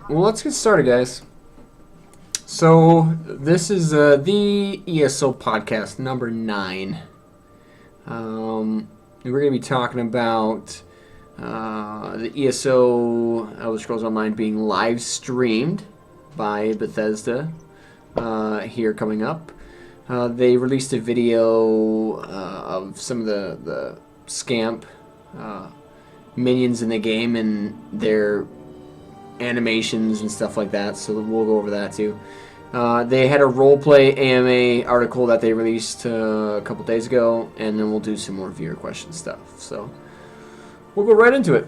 Well, let's get started, guys. So, this is the ESO podcast number 9. We're going to be talking about the ESO Elder Scrolls Online being live streamed by Bethesda here coming up. They released a video of some of the Scamp minions in the game and their animations and stuff like that, so we'll go over that too. They had a Roleplay AMA article that they released a couple days ago, and then we'll do some more viewer question stuff. So we'll go right into it.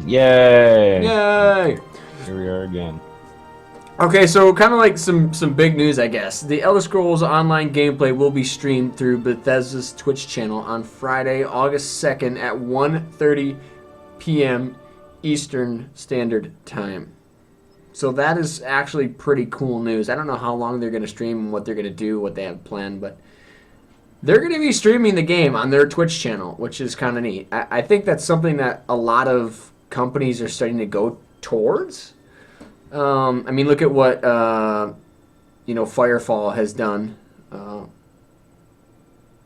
Yay! Yay! Here we are again. Okay, so kind of like some big news, I guess. The Elder Scrolls Online gameplay will be streamed through Bethesda's Twitch channel on Friday, August 2nd at 1:30 p.m. Eastern Standard Time. So that is actually pretty cool news. I don't know how long they're going to stream and what they're going to do, what they have planned, but they're going to be streaming the game on their Twitch channel, which is kind of neat. I think that's something that a lot of companies are starting to go towards. I mean, look at what Firefall has done,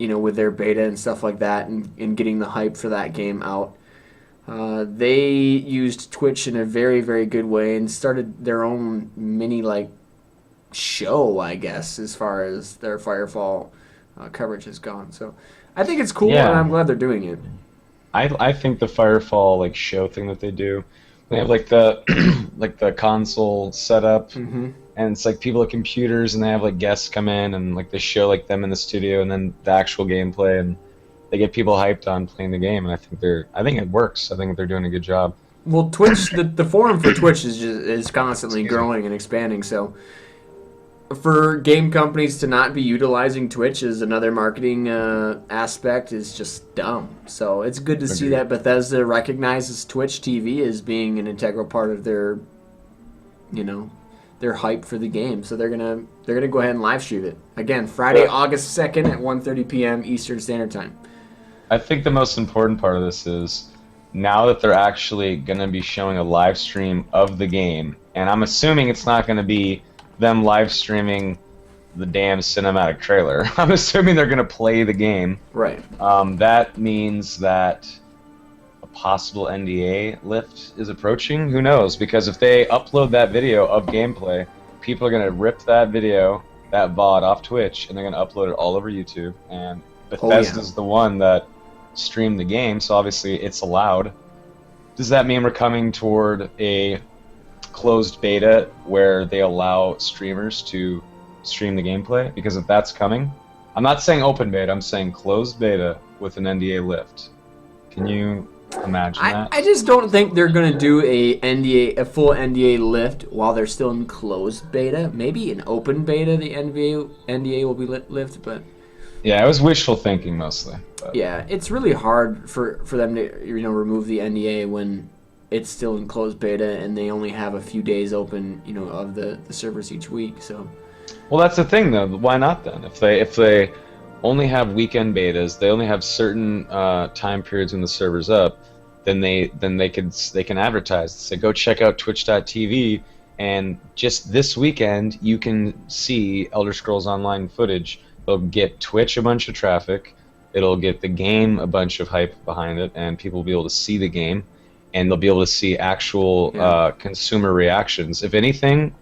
with their beta and stuff like that, and getting the hype for that game out. They used Twitch in a very, very good way and started their own mini show, I guess, as far as their Firefall coverage has gone. So I think it's cool, and I'm glad they're doing it. I think the Firefall show thing that they do, they have the console setup, and it's people at computers, and they have guests come in and they show them in the studio, and then the actual gameplay, and they get people hyped on playing the game, and I think it works. I think they're doing a good job. Well, Twitch, the forum for Twitch is constantly growing and expanding. So, for game companies to not be utilizing Twitch as another marketing aspect is just dumb. So it's good to see that Bethesda recognizes Twitch TV as being an integral part of their hype for the game. So they're gonna go ahead and live stream it again Friday, August 2nd at 1:30 p.m. Eastern Standard Time. I think the most important part of this is now that they're actually going to be showing a live stream of the game, and I'm assuming it's not going to be them live streaming the damn cinematic trailer. I'm assuming they're going to play the game. Right. That means that a possible NDA lift is approaching. Who knows? Because if they upload that video of gameplay, people are going to rip that video, that VOD, off Twitch, and they're going to upload it all over YouTube. And Bethesda's the one that streamed the game, so obviously it's allowed. Does that mean we're coming toward a closed beta where they allow streamers to stream the gameplay? Because if that's coming, I'm not saying open beta, I'm saying closed beta with an NDA lift. Can you imagine that? I just don't think they're going to do a full NDA lift while they're still in closed beta. Maybe in open beta the NDA will be lifted, but yeah, it was wishful thinking mostly. But. Yeah, it's really hard for them to remove the NDA when it's still in closed beta and they only have a few days open of the servers each week. So, well, that's the thing though. Why not then? If they only have weekend betas, they only have certain time periods when the server's up, then they can advertise. Say, go check out Twitch.tv, and just this weekend you can see Elder Scrolls Online footage. It'll get Twitch a bunch of traffic, it'll get the game a bunch of hype behind it, and people will be able to see the game, and they'll be able to see actual consumer reactions. If anything,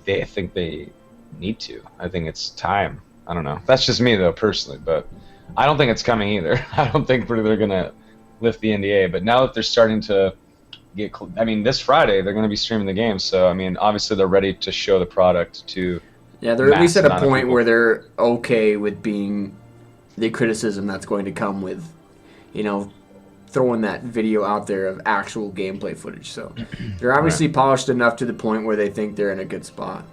I think they need to. I think it's time. I don't know. That's just me, though, personally, but I don't think it's coming either. I don't think they're going to lift the NDA, but now that they're starting to get... this Friday, they're going to be streaming the game, so, obviously they're ready to show the product to... Yeah, they're at least at a point where they're okay with being the criticism that's going to come with, throwing that video out there of actual gameplay footage. So they're obviously polished enough to the point where they think they're in a good spot.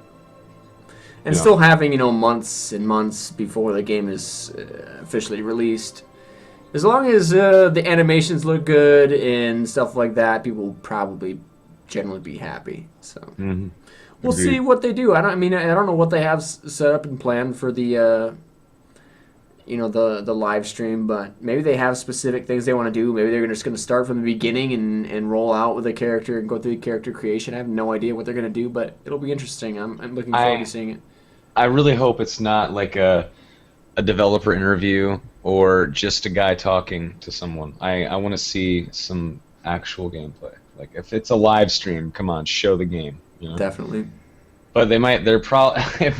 And still having, months and months before the game is officially released. As long as the animations look good and stuff like that, people will probably generally be happy. So... We'll see what they do. I don't know what they have set up and planned for the the live stream, but maybe they have specific things they want to do. Maybe they're just going to start from the beginning and roll out with a character and go through the character creation. I have no idea what they're going to do, but it'll be interesting. I'm looking forward to seeing it. I really hope it's not like a developer interview or just a guy talking to someone. I want to see some actual gameplay. Like if it's a live stream, come on, show the game. Definitely. But they're probably.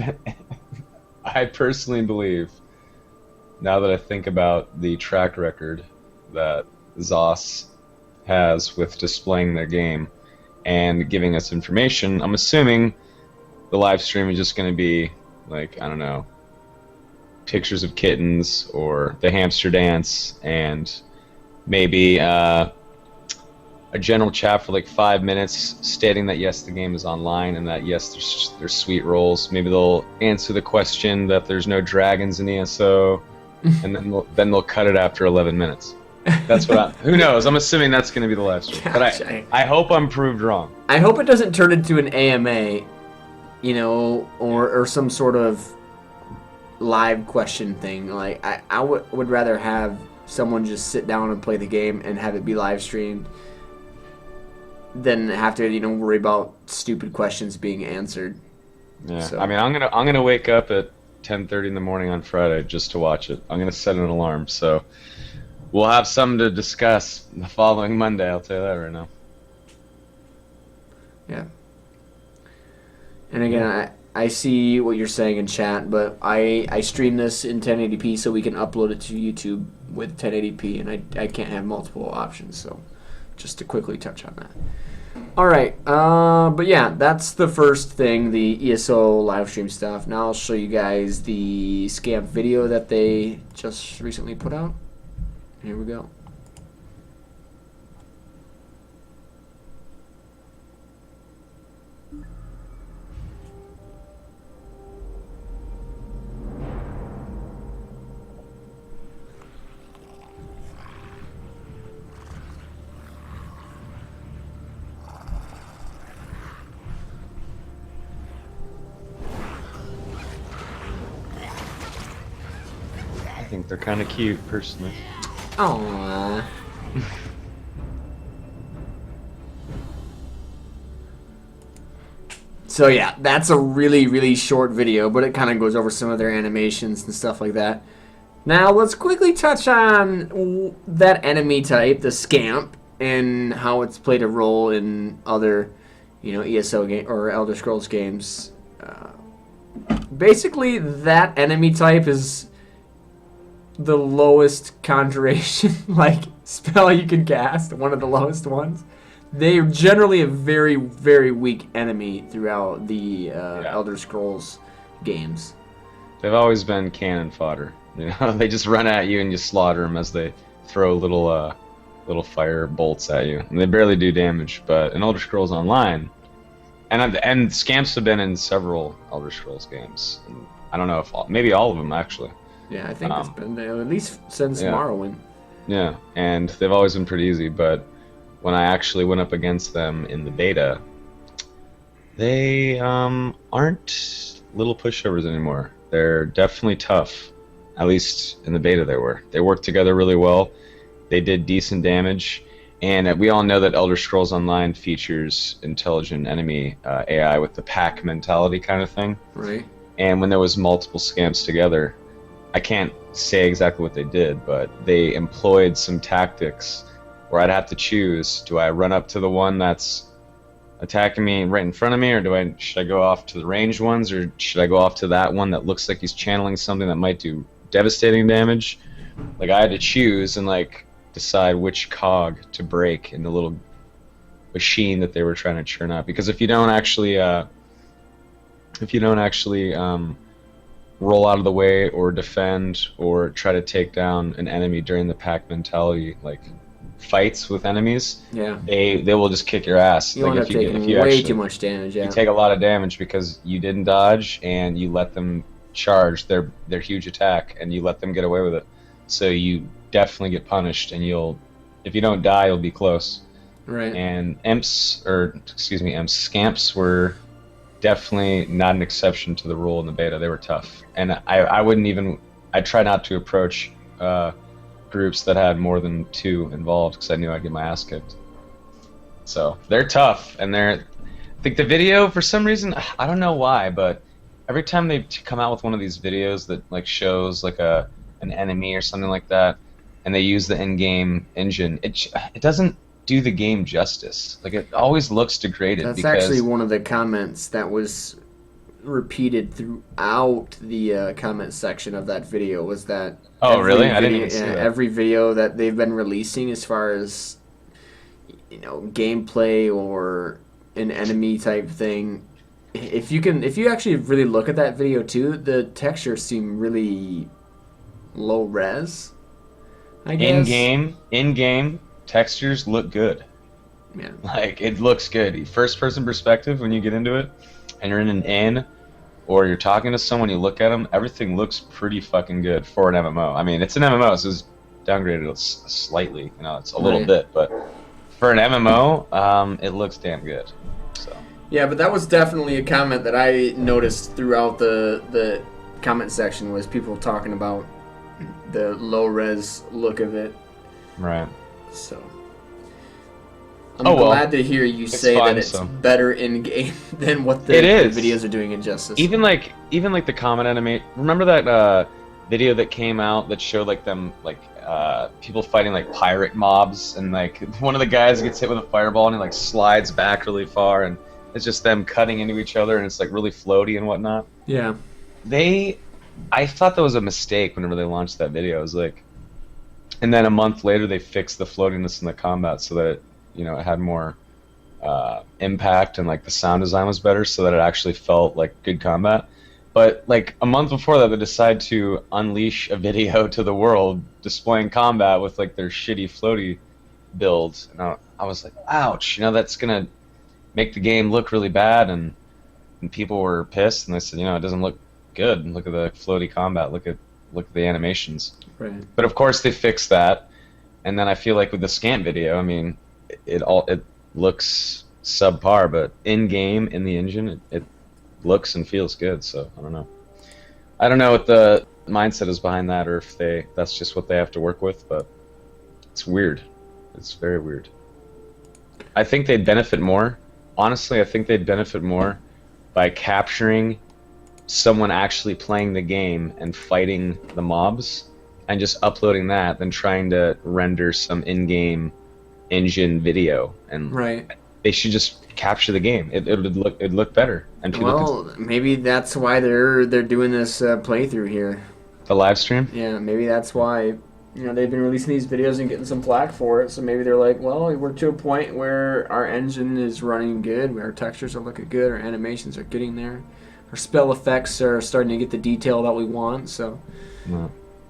I personally believe, now that I think about the track record that ZOS has with displaying their game and giving us information, I'm assuming the live stream is just going to be like, I don't know, pictures of kittens or the hamster dance and maybe a general chat for like 5 minutes stating that yes, the game is online and that yes, there's sweet rolls. Maybe they'll answer the question that there's no dragons in ESO, and then they'll cut it after 11 minutes. That's what who knows? I'm assuming that's going to be the live stream. But I hope I'm proved wrong. I hope it doesn't turn into an AMA, or some sort of live question thing. Like I would rather have someone just sit down and play the game and have it be live streamed than have to worry about stupid questions being answered. Yeah, so. I mean, I'm gonna wake up at 10:30 in the morning on Friday just to watch it. I'm gonna set an alarm, so we'll have something to discuss the following Monday. I'll tell you that right now. Yeah. And again, I see what you're saying in chat, but I stream this in 1080p so we can upload it to YouTube with 1080p, and I can't have multiple options, so just to quickly touch on that. All right, but yeah, that's the first thing, the ESO live stream stuff. Now I'll show you guys the Scamp video that they just recently put out. Here we go. I think they're kind of cute, personally. Aww. So yeah, that's a really, really short video, but it kind of goes over some of their animations and stuff like that. Now let's quickly touch on that enemy type, the Scamp, and how it's played a role in other, ESO game or Elder Scrolls games. Basically, that enemy type is the lowest conjuration spell you can cast, one of the lowest ones. They're generally a very, very weak enemy throughout the Elder Scrolls games. They've always been cannon fodder. They just run at you and you slaughter them as they throw little fire bolts at you, and they barely do damage. But in Elder Scrolls Online, and Scamps have been in several Elder Scrolls games. And I don't know if maybe all of them actually. Yeah, I think it's been there at least since Morrowind. Yeah, and they've always been pretty easy, but when I actually went up against them in the beta, they aren't little pushovers anymore. They're definitely tough. At least in the beta they were. They worked together really well. They did decent damage, and we all know that Elder Scrolls Online features intelligent enemy AI with the pack mentality kind of thing. Right. And when there was multiple Scamps together, I can't say exactly what they did, but they employed some tactics where I'd have to choose: do I run up to the one that's attacking me right in front of me, or should I go off to the ranged ones, or should I go off to that one that looks like he's channeling something that might do devastating damage? Like, I had to choose and decide which cog to break in the little machine that they were trying to churn out. Because if you don't actually roll out of the way or defend or try to take down an enemy during the pack mentality fights with enemies, they will just kick your ass. You end up taking way too much damage. You take a lot of damage because you didn't dodge and you let them charge their huge attack and you let them get away with it. So you definitely get punished, and if you don't die, you'll be close. Right. And Scamps were definitely not an exception to the rule in the beta. They were tough, and I wouldn't even I try not to approach groups that had more than 2 involved because I knew I'd get my ass kicked. So they're tough, and I think the video, for some reason, I don't know why, but every time they come out with one of these videos that like shows like an enemy or something like that, and they use the in-game engine, it doesn't do the game justice. Like, it always looks degraded. That's because actually one of the comments that was repeated throughout the comment section of that video, was that oh really? I didn't even see that. Every video that they've been releasing, as far as, you know, gameplay or an enemy type thing, if you actually really look at that video too, the textures seem really low res, I guess. In-game textures look good. Yeah. Like, it looks good. First person perspective, when you get into it and you're in an inn or you're talking to someone, you look at them, everything looks pretty fucking good for an MMO. I mean, it's an MMO, so it's downgraded slightly, you know, it's a little bit, but for an MMO, it looks damn good. So yeah, but that was definitely a comment that I noticed throughout the comment section, was people talking about the low res look of it. Right. So I'm glad to hear you say fun, that it's better in game than what the videos are doing in Justice. Even like the comment anime. Remember that video that came out that showed like them people fighting like pirate mobs, and like one of the guys gets hit with a fireball and he like slides back really far, and it's just them cutting into each other, and it's like really floaty and whatnot. Yeah. I thought that was a mistake whenever they launched that video. I was like, and then a month later they fixed the floatiness in the combat so that it, you know, it had more impact, and like the sound design was better, so that it actually felt like good combat. But like a month before that, they decide to unleash a video to the world displaying combat with like their shitty floaty build, and I was like, ouch, you know, that's gonna make the game look really bad, and people were pissed, and they said, you know, it doesn't look good. Look at the floaty combat. Look at the animations. Right. But of course they fixed that, and then I feel like with the Scamp video, I mean, it looks subpar, but in game in the engine, it looks and feels good. So I don't know what the mindset is behind that, or if that's just what they have to work with, but it's weird. It's very weird. I think they'd benefit more. Honestly, I think they'd benefit more by capturing someone actually playing the game and fighting the mobs and just uploading that than trying to render some in-game engine video. And they should just capture the game. It'd look better, and people maybe that's why they're doing this playthrough here. The live stream? Yeah, maybe that's why. You know, they've been releasing these videos and getting some flack for it, so maybe they're like, well, we're to a point where our engine is running good, our textures are looking good, our animations are getting there, our spell effects are starting to get the detail that we want, so... Yeah.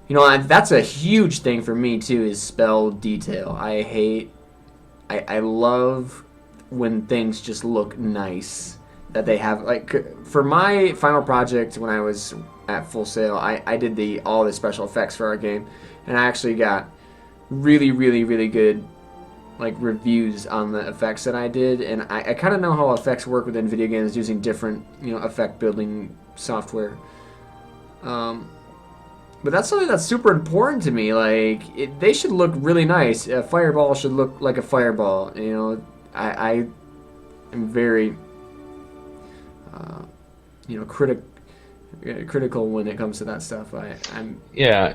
You know, that's a huge thing for me, too, is spell detail. I love when things just look nice, that they have, like, for my final project when I was at Full Sail, I did all the special effects for our game, and I actually got really, really, really good, like, reviews on the effects that I did, and I kind of know how effects work within video games using different, you know, effect building software. But that's something that's super important to me. Like, they should look really nice. A fireball should look like a fireball. You know, I am very, you know, critical when it comes to that stuff. Yeah,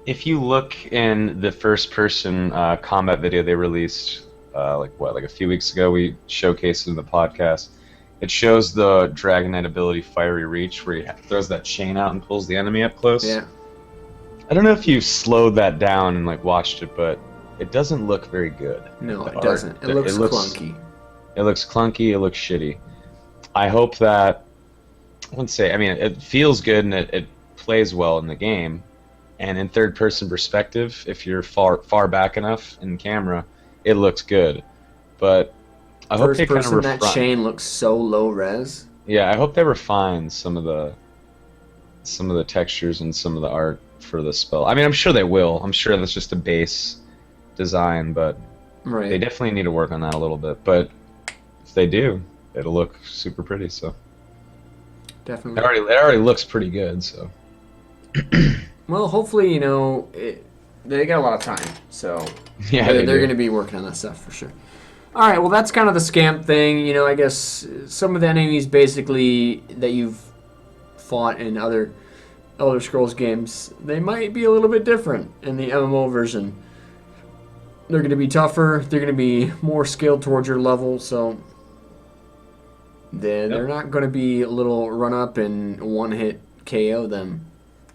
if you look in the first-person combat video they released, like a few weeks ago, we showcased it in the podcast. It shows the Dragon Knight ability Fiery Reach, where he throws that chain out and pulls the enemy up close. Yeah. I don't know if you slowed that down and like watched it, but it doesn't look very good. No, it doesn't. It looks clunky. It looks clunky. It looks shitty. I hope that, I wouldn't say, I mean, it feels good and it plays well in the game. And in third-person perspective, if you're far back enough in camera, it looks good. But I hope they kind of refine. That chain looks so low res. Yeah, I hope they refine some of the textures and some of the art for the spell. I mean, I'm sure they will. I'm sure that's just a base design, but they definitely need to work on that a little bit. But if they do, it'll look super pretty. So definitely, it already looks pretty good. So. Well, hopefully, they got a lot of time, so Yeah, they're they do. going to be working on that stuff for sure. All right, well, that's kind of the Scamp thing. I guess some of the enemies basically that you've fought in other Elder Scrolls games, they might be a little bit different in the MMO version. They're going to be tougher. They're going to be more scaled towards your level, so they're not going to be a little run up and one-hit KO them.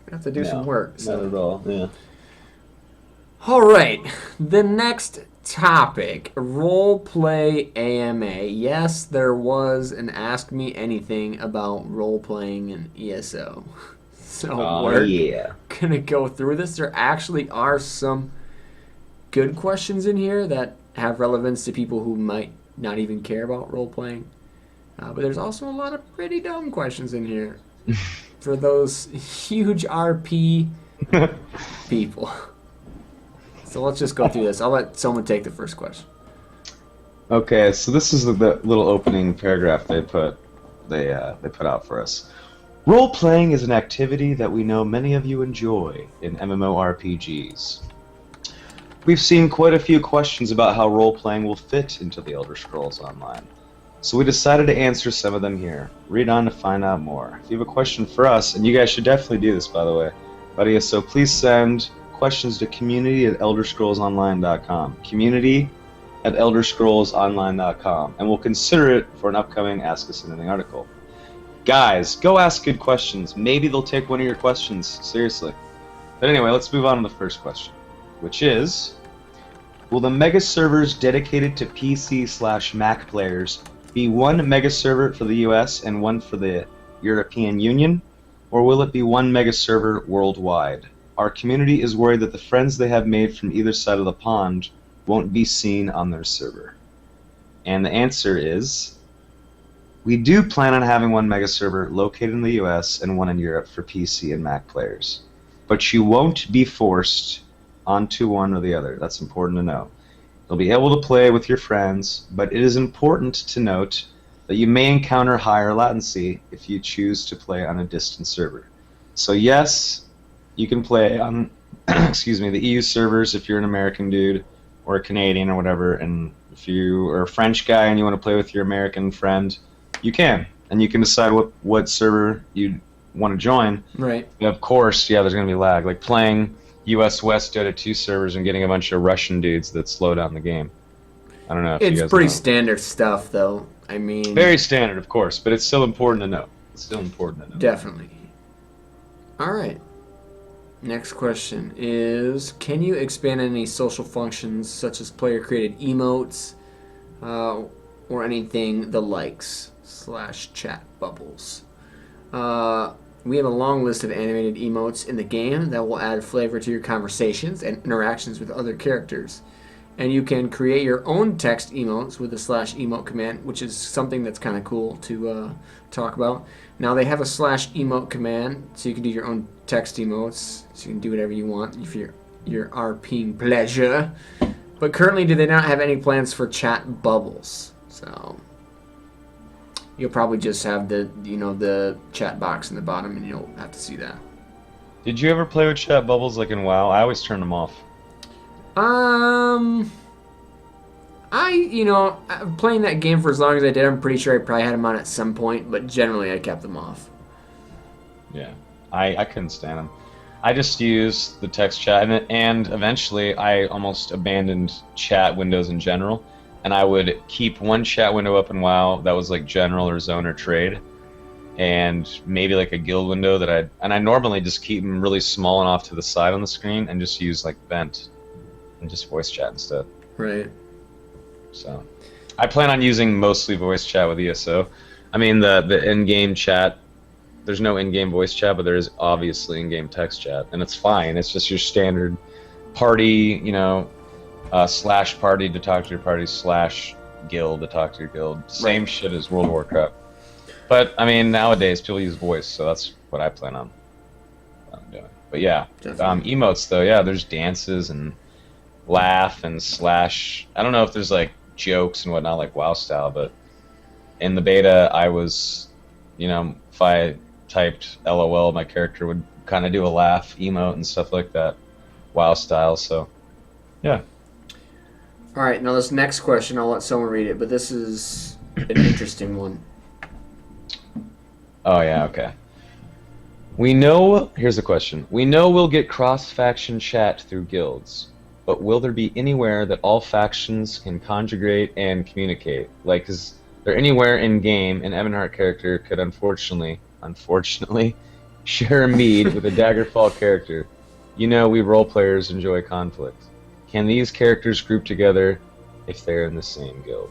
You have to do some work. So. Not at all, yeah. All right, the next topic, Roleplay AMA. Yes, there was an Ask Me Anything about role-playing in ESO. So we're going to go through this. There actually are some good questions in here that have relevance to people who might not even care about role-playing. But there's also a lot of pretty dumb questions in here for those huge RP people. So let's just go through this. I'll let someone take the first question. Okay, so this is the little opening paragraph they put out for us. Role-playing is an activity that we know many of you enjoy in MMORPGs. We've seen quite a few questions about how role-playing will fit into the Elder Scrolls Online. So we decided to answer some of them here. Read on to find out more. If you have a question for us, and you guys should definitely do this, by the way, buddy, so please send questions to community@elderscrollsonline.com. Community@elderscrollsonline.com, and we'll consider it for an upcoming Ask Us Anything article. Guys, go ask good questions. Maybe they'll take one of your questions seriously. But anyway, let's move on to the first question, which is, will the mega servers dedicated to PC/Mac players be one mega server for the US and one for the European Union, or will it be one mega server worldwide? Our community is worried that the friends they have made from either side of the pond won't be seen on their server. And the answer is, we do plan on having one mega server located in the US and one in Europe for PC and Mac players. But you won't be forced onto one or the other. That's important to know. You'll be able to play with your friends, but it is important to note that you may encounter higher latency if you choose to play on a distant server. So yes, you can play on the EU servers if you're an American dude or a Canadian or whatever, and if you are a French guy and you want to play with your American friend, you can. And you can decide what server you want to join. Right. And of course, there's going to be lag. Like playing US West Dota 2 servers and getting a bunch of Russian dudes that slow down the game. I don't know if you guys It's pretty know. standard stuff, though. I mean... Very standard, of course, but it's still important to know. Definitely. All right. Next question is, can you expand on any social functions such as player-created emotes or anything the likes / chat bubbles? We have a long list of animated emotes in the game that will add flavor to your conversations and interactions with other characters. And you can create your own text emotes with the /emote command, which is something that's kind of cool to talk about. Now they have a /emote command, so you can do your own text emotes, so you can do whatever you want if you're RPing pleasure. But currently, do they not have any plans for chat bubbles? So you'll probably just have the chat box in the bottom, and you'll have to see that. Did you ever play with chat bubbles like in WoW? I always turn them off. Playing that game for as long as I did, I'm pretty sure I probably had them on at some point, but generally I kept them off. Yeah, I couldn't stand them. I just used the text chat, and eventually I almost abandoned chat windows in general, and I would keep one chat window up in WoW that was like general or zone or trade, and maybe like a guild window I normally just keep them really small and off to the side on the screen and just use like vent and just voice chat instead. Right. So I plan on using mostly voice chat with ESO. I mean, the in-game chat, there's no in-game voice chat, but there is obviously in-game text chat, and it's fine. It's just your standard party, / party to talk to your party / guild to talk to your guild. Same shit as World of Warcraft. But, I mean, nowadays people use voice, so that's what I plan on doing. But yeah, emotes though, yeah, there's dances and laugh and / I don't know if there's like jokes and whatnot like WoW style, but in the beta I was, if I typed LOL, my character would kind of do a laugh, emote, and stuff like that, WoW style. So, yeah. All right, now this next question, I'll let someone read it, but this is an interesting one. Oh yeah, okay. We know, here's the question. We know we'll get cross-faction chat through guilds, but will there be anywhere that all factions can conjugate and communicate? Like, is there anywhere in-game an Ebonheart character could unfortunately, share a mead with a Daggerfall character? You know we role players enjoy conflict. Can these characters group together if they're in the same guild?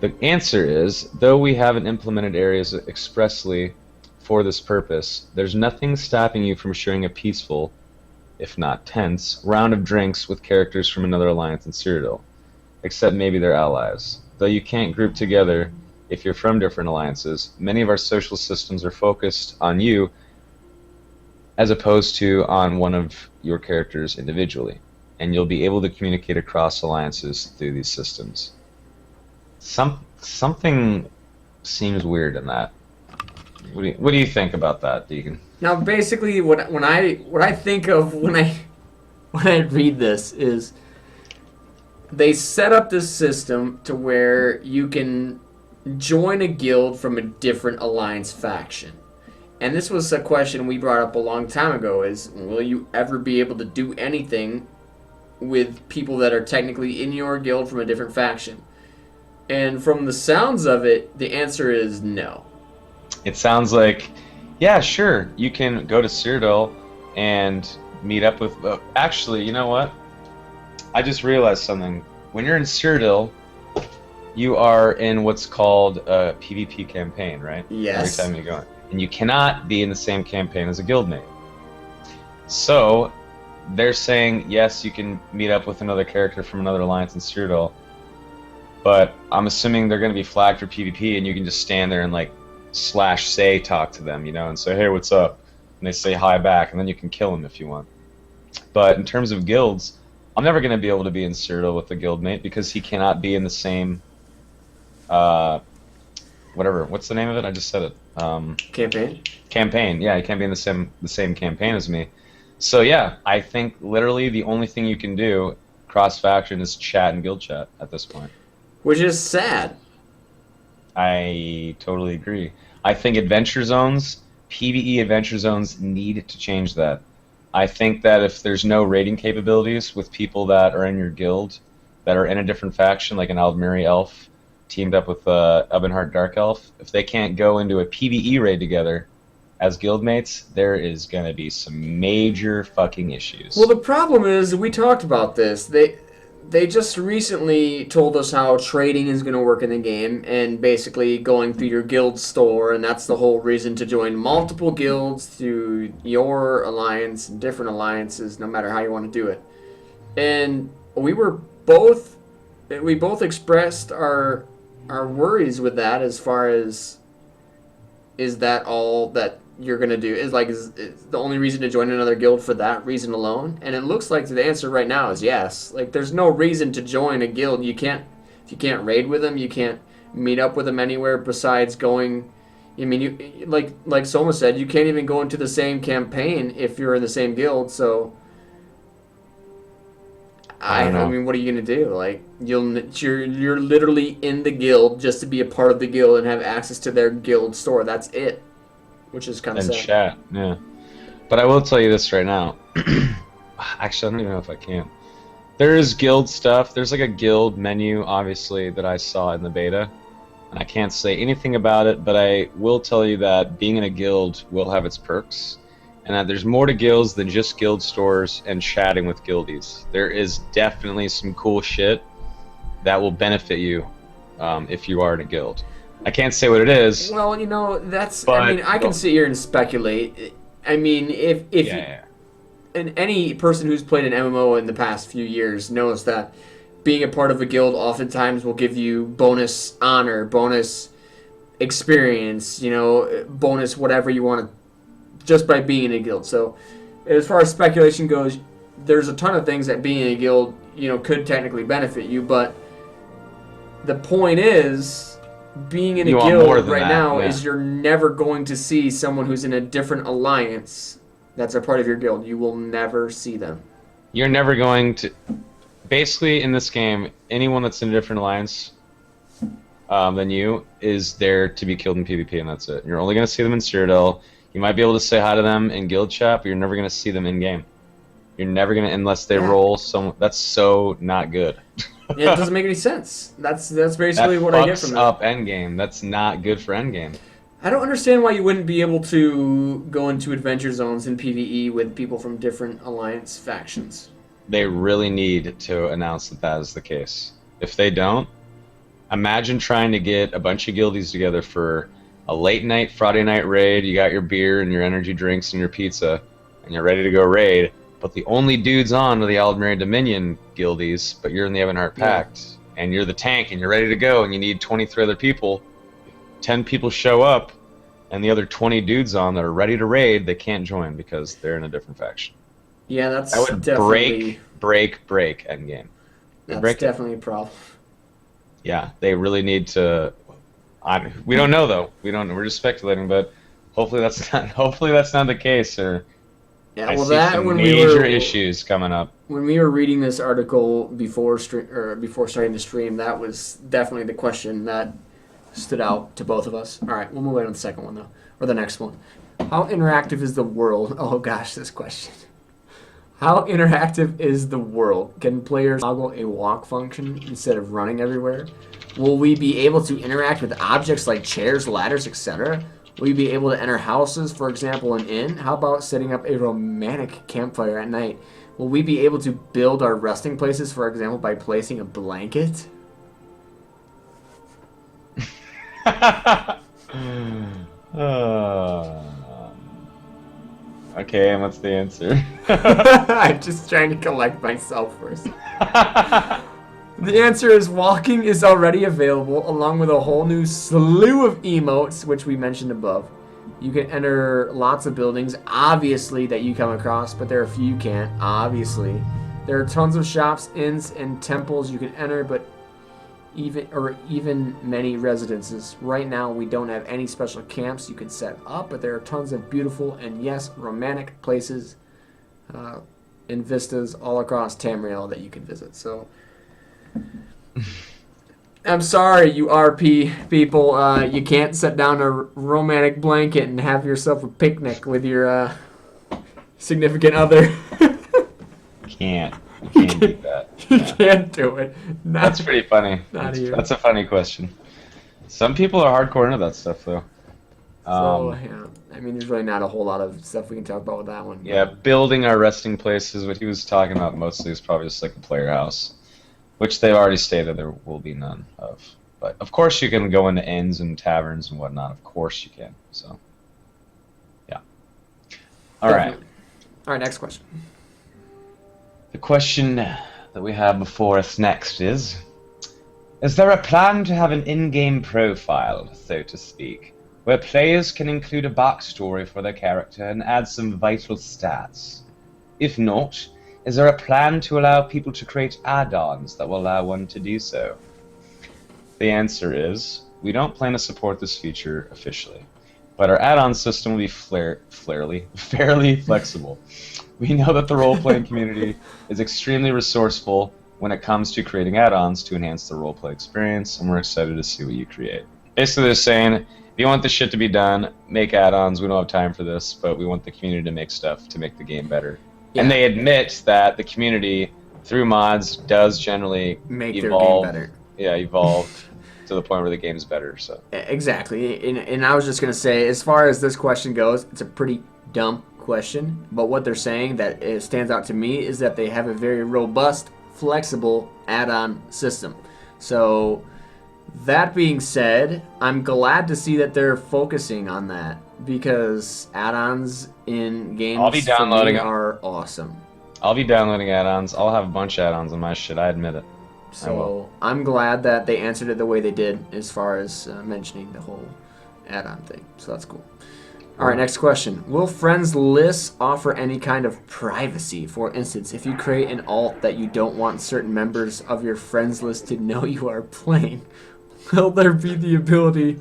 The answer is, though we haven't implemented areas expressly for this purpose, there's nothing stopping you from sharing a peaceful, if not tense, round of drinks with characters from another alliance in Cyrodiil, except maybe their allies. Though you can't group together if you're from different alliances, many of our social systems are focused on you as opposed to on one of your characters individually, and you'll be able to communicate across alliances through these systems. Something seems weird in that. What do you think about that, Deagen? Now, basically, what I think of when I read this is they set up this system to where you can join a guild from a different alliance faction. And this was a question we brought up a long time ago, is will you ever be able to do anything with people that are technically in your guild from a different faction? And from the sounds of it, the answer is no. It sounds like, yeah, sure, you can go to Cyrodiil and meet up with... actually, you know what? I just realized something. When you're in Cyrodiil, you are in what's called a PvP campaign, right? Yes. Every time you go in. And you cannot be in the same campaign as a guildmate. So, they're saying, yes, you can meet up with another character from another alliance in Cyrodiil, but I'm assuming they're going to be flagged for PvP, and you can just stand there and, like, /say talk to them, you know, and say, hey, what's up? And they say hi back, and then you can kill them if you want. But in terms of guilds, I'm never going to be able to be in Cyrodiil with a guildmate because he cannot be in the same, whatever, what's the name of it? I just said it. Campaign? Campaign, yeah, he can't be in the same campaign as me. So yeah, I think literally the only thing you can do cross-faction is chat and guild chat at this point. Which is sad. I totally agree. I think adventure zones, PvE adventure zones, need to change that. I think that if there's no raiding capabilities with people that are in your guild, that are in a different faction, like an Aldmeri Elf teamed up with Ebonheart Dark Elf, if they can't go into a PvE raid together as guildmates, there is going to be some major fucking issues. Well, the problem is, we talked about this. They just recently told us how trading is going to work in the game, and basically going through your guild store, and that's the whole reason to join multiple guilds through your alliance and different alliances, no matter how you want to do it. And we both expressed our worries with that, as far as, is that all that you're going to do? Is the only reason to join another guild for that reason alone? And it looks like the answer right now is yes. Like, there's no reason to join a guild. If you can't raid with them, you can't meet up with them anywhere besides going... I mean, you like Soma said, you can't even go into the same campaign if you're in the same guild, so... I mean, what are you going to do? Like, you're literally in the guild just to be a part of the guild and have access to their guild store. That's it. Which is kind of sad. And chat, yeah. But I will tell you this right now. Actually, I don't even know if I can. There is guild stuff. There's like a guild menu, obviously, that I saw in the beta. And I can't say anything about it, but I will tell you that being in a guild will have its perks. And that there's more to guilds than just guild stores and chatting with guildies. There is definitely some cool shit that will benefit you if you are in a guild. I can't say what it is. Well, you know, that's... I mean, I can sit here and speculate. I mean, if and any person who's played an MMO in the past few years knows that being a part of a guild oftentimes will give you bonus honor, bonus experience, you know, bonus whatever you want to, just by being in a guild. So, as far as speculation goes, there's a ton of things that being in a guild, you know, could technically benefit you, but the point is, being in a You want more guild than right that, now yeah. is you're never going to see someone who's in a different alliance that's a part of your guild. You will never see them. You're never going to. Basically, in this game, anyone that's in a different alliance than you is there to be killed in PvP, and that's it. You're only going to see them in Cyrodiil. You might be able to say hi to them in guild chat, but you're never going to see them in game. You're never going to, unless they roll some. That's so not good. It doesn't make any sense. That's basically what I get from that. that. Up endgame. That's not good for endgame. I don't understand why you wouldn't be able to go into adventure zones in PvE with people from different alliance factions. They really need to announce that that is the case. If they don't, imagine trying to get a bunch of guildies together for a late night Friday night raid. You got your beer and your energy drinks and your pizza, and you're ready to go raid. But the only dudes on are the Aldmeri Dominion guildies, but you're in the Evanhart Pact, and you're the tank, and you're ready to go, and you need 23 other people. 10 people show up, and the other 20 dudes on that are ready to raid, they can't join because they're in a different faction. Yeah, that's That would definitely... break endgame. That's definitely a problem. Yeah, they really need to... we don't know, though. We don't know. We're just speculating, but hopefully that's not the case, or... Yeah, I well, see that some when major issues coming up. When we were reading this article before starting to stream, that was definitely the question that stood out to both of us. All right, we'll move on to the second one though, or the next one. How interactive is the world? Oh gosh, this question. How interactive is the world? Can players toggle a walk function instead of running everywhere? Will we be able to interact with objects like chairs, ladders, etc.? Will you be able to enter houses, for example, an inn? How about setting up a romantic campfire at night? Will we be able to build our resting places, for example, by placing a blanket? Okay, and what's the answer? I'm just trying to collect myself first. The answer is walking is already available, along with a whole new slew of emotes, which we mentioned above. You can enter lots of buildings, obviously, that you come across, but there are a few you can't, obviously. There are tons of shops, inns, and temples you can enter, but even many residences. Right now, we don't have any special camps you can set up, but there are tons of beautiful and, yes, romantic places and vistas all across Tamriel that you can visit. So... I'm sorry, you RP people. You can't set down a romantic blanket and have yourself a picnic with your significant other. You can't do that. You can't do it. That's pretty funny. That's a funny question. Some people are hardcore into that stuff, though. So, yeah. I mean, there's really not a whole lot of stuff we can talk about with that one. Yeah, building our resting places, what he was talking about mostly is probably just like a player house. Which they've already stated there will be none of. But of course you can go into inns and taverns and whatnot. Of course you can. So, yeah. All right. All right, next question. The question that we have before us next is there a plan to have an in-game profile, so to speak, where players can include a backstory for their character and add some vital stats? If not, is there a plan to allow people to create add-ons that will allow one to do so? The answer is, we don't plan to support this feature officially, but our add-on system will be fairly flexible. We know that the role-playing community is extremely resourceful when it comes to creating add-ons to enhance the role-play experience, and we're excited to see what you create. Basically, they're saying, if you want this shit to be done, make add-ons. We don't have time for this, but we want the community to make stuff to make the game better. Yeah. And they admit that the community, through mods, does generally make evolve, their game better. Yeah, evolve to the point where the game's better. So exactly. And I was just going to say, as far as this question goes, it's a pretty dumb question. But what they're saying that it stands out to me is that they have a very robust, flexible add-on system. So that being said, I'm glad to see that they're focusing on that. Because add-ons in games for me are awesome. I'll be downloading add-ons. I'll have a bunch of add-ons on my shit, I admit it. So I'm glad that they answered it the way they did as far as mentioning the whole add-on thing. So that's cool. All right, next question. Will friends lists offer any kind of privacy? For instance, if you create an alt that you don't want certain members of your friends list to know you are playing, will there be the ability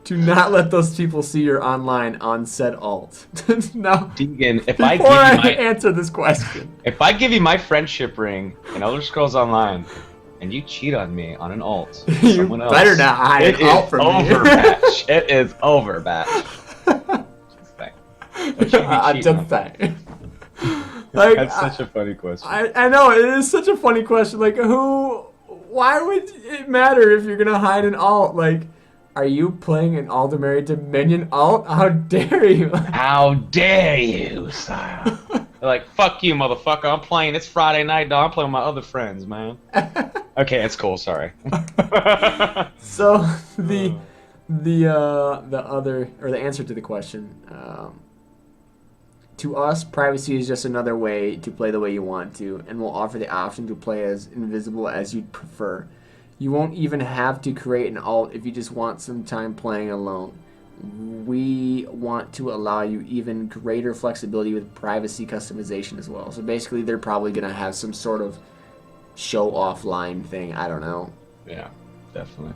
to not let those people see you're online on said alt? Now, Deegan, before I answer this question, if I give you my friendship ring in Elder Scrolls Online, and you cheat on me on an alt, you someone else, better not hide an alt from me. It is over, batch. Just saying. Like, That's such a funny question. I know, it is such a funny question. Like, why would it matter if you're going to hide an alt? Like, are you playing an Aldemary Dominion alt? How dare you? How dare you, sire? They're like, fuck you, motherfucker. I'm playing. It's Friday night, dog. I'm playing with my other friends, man. Okay, it's cool. Sorry. So, the answer to the question, to us, privacy is just another way to play the way you want to, and will offer the option to play as invisible as you'd prefer. You won't even have to create an alt if you just want some time playing alone. We want to allow you even greater flexibility with privacy customization as well. So basically, they're probably going to have some sort of show offline thing. I don't know. Yeah, definitely.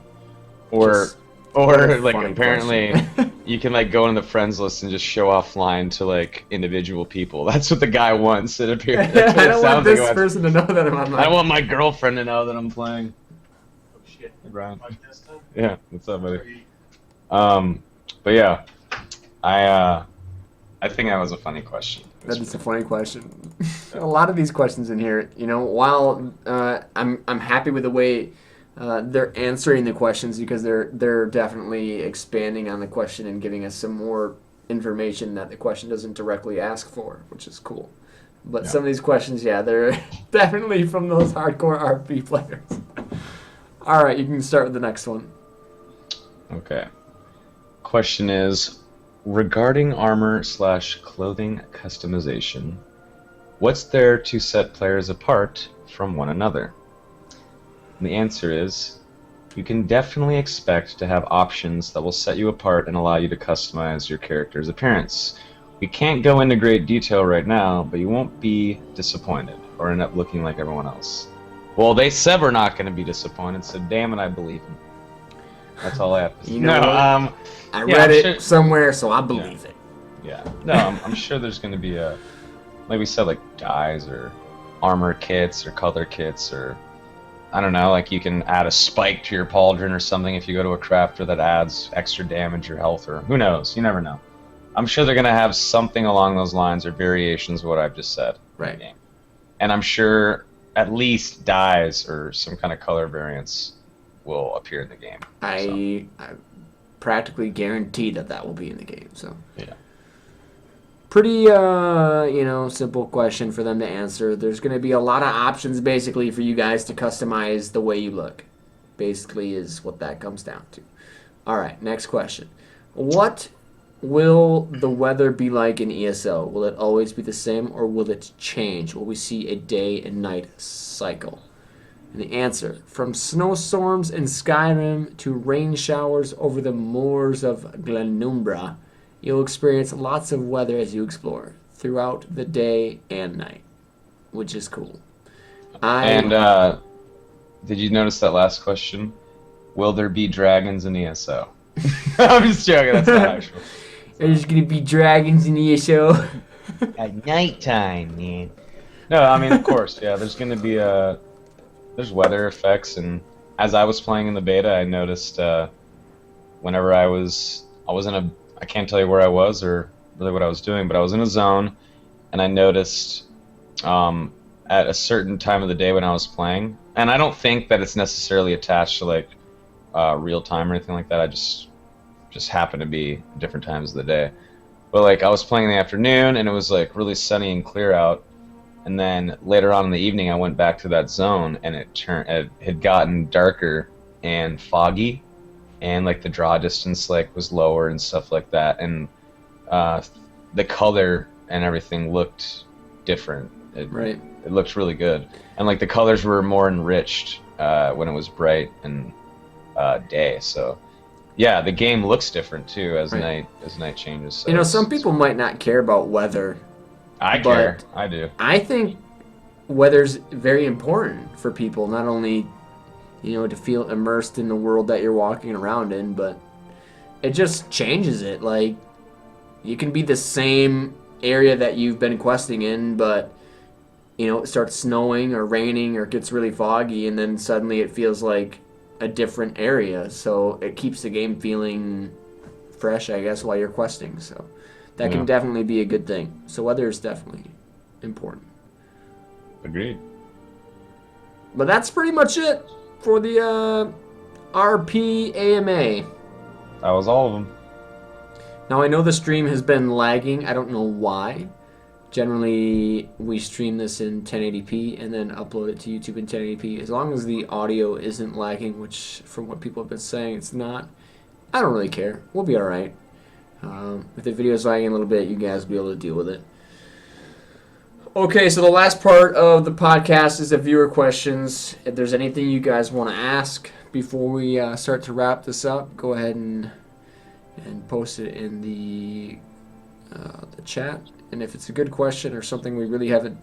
Or like apparently you can like go on the friends list and just show offline to like individual people. That's what the guy wants. It appears. I don't want this person to know that I'm online. I don't want my girlfriend to know that I'm playing. Oh shit. Hey, Brian. Yeah, what's up, buddy? But yeah, I think that was a funny question. That is a funny question. A lot of these questions in here, you know, while I'm happy with the way they're answering the questions, because they're definitely expanding on the question and giving us some more information that the question doesn't directly ask for, which is cool. But some of these questions, they're definitely from those hardcore RP players. All right, you can start with the next one. Okay. Question is, regarding armor/clothing customization, what's there to set players apart from one another? And the answer is, you can definitely expect to have options that will set you apart and allow you to customize your character's appearance. We can't go into great detail right now, but you won't be disappointed or end up looking like everyone else. Well, they said we're not going to be disappointed, so damn it, I believe them. That's all I have to say. I read it somewhere, so I believe it. Yeah. No, I'm sure there's going to be like we said, like dyes or armor kits or color kits, or I don't know, like you can add a spike to your pauldron or something if you go to a crafter that adds extra damage or health, or who knows? You never know. I'm sure they're going to have something along those lines or variations of what I've just said. Right. And I'm sure at least dyes or some kind of color variants will appear in the game. I practically guarantee that will be in the game. So yeah, pretty simple question for them to answer. There's going to be a lot of options basically for you guys to customize the way you look. Basically is what that comes down to. All right, next question. What will the weather be like in ESO? Will it always be the same, or will it change? Will we see a day and night cycle? And the answer, from snowstorms in Skyrim to rain showers over the moors of Glenumbra, you'll experience lots of weather as you explore throughout the day and night, which is cool. Did you notice that last question? Will there be dragons in ESO? I'm just joking, that's not actual. There's going to be dragons in ESO. At nighttime, man. No, I mean, of course, yeah, there's going to be there's weather effects, and as I was playing in the beta, I noticed whenever I was in I can't tell you where I was or really what I was doing, but I was in a zone, and I noticed at a certain time of the day when I was playing, and I don't think that it's necessarily attached to like real time or anything like that. I just happened to be different times of the day. But like I was playing in the afternoon, and it was like really sunny and clear out. And then later on in the evening, I went back to that zone, and it had gotten darker and foggy, and like the draw distance like was lower and stuff like that, and the color and everything looked different. It looked really good, and like the colors were more enriched when it was bright and day. So yeah, the game looks different too as night changes. So some people might not care about weather. I care. I do. I think weather's very important for people. Not only, to feel immersed in the world that you're walking around in, but it just changes it. Like, you can be the same area that you've been questing in, but, it starts snowing or raining or it gets really foggy, and then suddenly it feels like a different area. So it keeps the game feeling fresh, I guess, while you're questing. So that can definitely be a good thing. So weather is definitely important. Agreed. But that's pretty much it for the RP AMA. That was all of them. Now, I know the stream has been lagging. I don't know why. Generally, we stream this in 1080p and then upload it to YouTube in 1080p. As long as the audio isn't lagging, which from what people have been saying, it's not. I don't really care. We'll be alright. If the video's lagging a little bit, you guys will be able to deal with it. Okay, so the last part of the podcast is the viewer questions. If there's anything you guys want to ask before we start to wrap this up, go ahead and post it in the chat. And if it's a good question or something we really haven't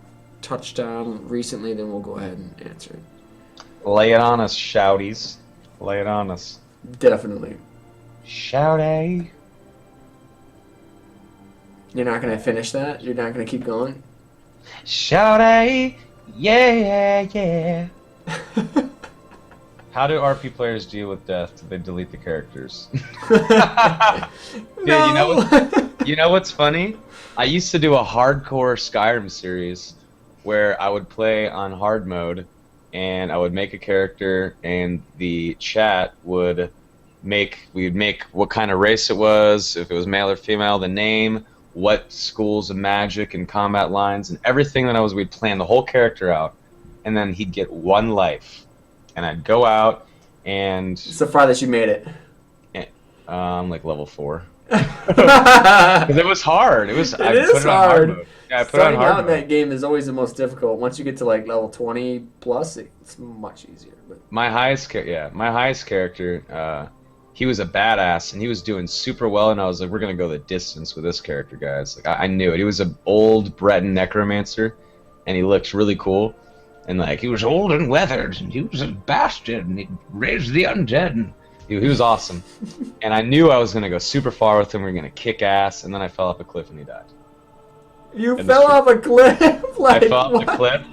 touched on recently, then we'll go ahead and answer it. Lay it on us, shouties. Lay it on us. Definitely. Shouty. You're not going to finish that? You're not going to keep going? Shouty. Yeah. How do RP players deal with death? Do they delete the characters? No. Dude, you know what's funny? I used to do a hardcore Skyrim series where I would play on hard mode, and I would make a character, and the chat we'd make what kind of race it was, if it was male or female, the name, what schools of magic and combat lines, and everything that we'd plan the whole character out, and then he'd get one life. And I'd go out and... It's the farthest you made it. Like level 4. Because it was hard. It is hard. Yeah, I put Starting it on hard out in mode. that game is always the most difficult. Once you get to like level 20 plus, it's much easier. But My highest character, he was a badass, and he was doing super well, and I was like, we're going to go the distance with this character, guys. Like, I knew it. He was an old Breton necromancer, and he looked really cool. And like, he was old and weathered, and he was a bastard, and he raised the undead, and he was awesome. And I knew I was going to go super far with him, we were going to kick ass, and then I fell off a cliff and he died. You fell off a cliff? I fell off a cliff,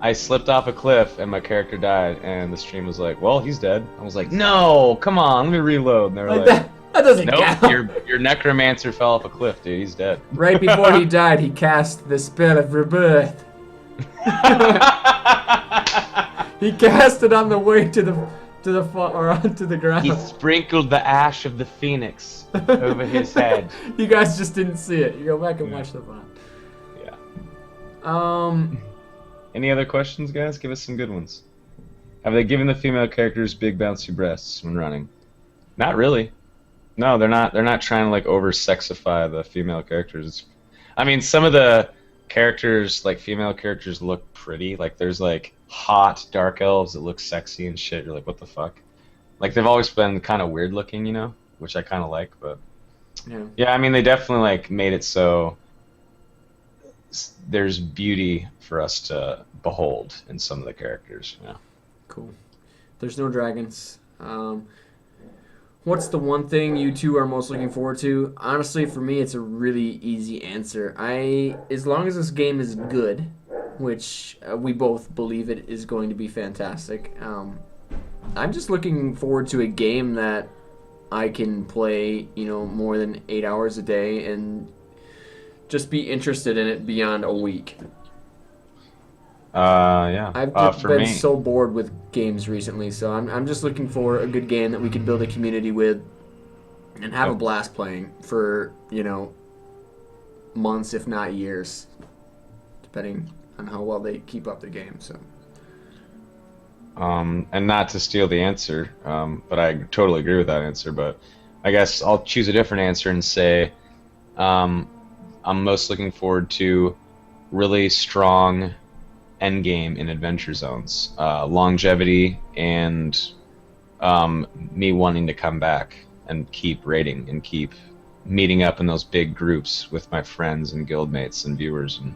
I slipped off a cliff, and my character died, and the stream was like, well, he's dead. I was like, no, come on, let me reload. And they were like that doesn't nope, count. your necromancer fell off a cliff, dude, he's dead. Right before he died, he cast the spell of rebirth. He cast it on the way to the ground. He sprinkled the ash of the phoenix over his head. You guys just didn't see it. You go back and watch the VOD. Yeah. Any other questions, guys? Give us some good ones. Have they given the female characters big bouncy breasts when running? Not really. No, they're not. They're not trying to like over-sexify the female characters. I mean, some of the characters, like female characters, look pretty. Like there's like hot dark elves that look sexy and shit. You're like, what the fuck? Like they've always been kind of weird looking, which I kind of like. But yeah, I mean, they definitely like made it so there's beauty for us to behold in some of the characters. Yeah. Cool. There's no dragons. What's the one thing you two are most looking forward to? Honestly, for me, it's a really easy answer. As long as this game is good, which we both believe it is going to be fantastic, I'm just looking forward to a game that I can play, more than 8 hours a day and just be interested in it beyond a week. Yeah. I've just been so bored with games recently, so I'm just looking for a good game that we can build a community with and have a blast playing for, months, if not years, depending on how well they keep up the game. So. And not to steal the answer, but I totally agree with that answer, but I guess I'll choose a different answer and say I'm most looking forward to really strong endgame in adventure zones, longevity, and me wanting to come back and keep raiding and keep meeting up in those big groups with my friends and guildmates and viewers and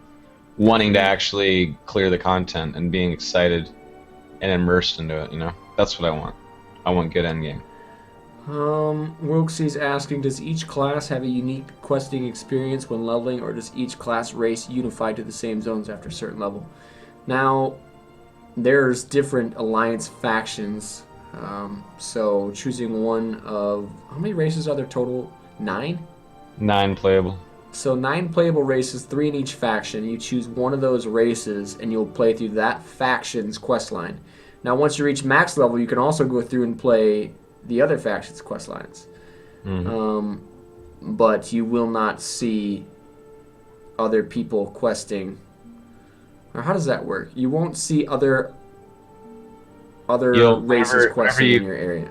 wanting to actually clear the content and being excited and immersed into it, That's what I want. I want good endgame. Wilksy's asking, does each class have a unique questing experience when leveling, or does each class race unify to the same zones after a certain level? Now, there's different alliance factions, so choosing one of... How many races are there total? 9? 9 playable. So 9 playable races, 3 in each faction. You choose one of those races, and you'll play through that faction's quest line. Now, once you reach max level, you can also go through and play the other faction's quest lines. But you will not see other people questing. Or how does that work? You won't see other races questing in your area.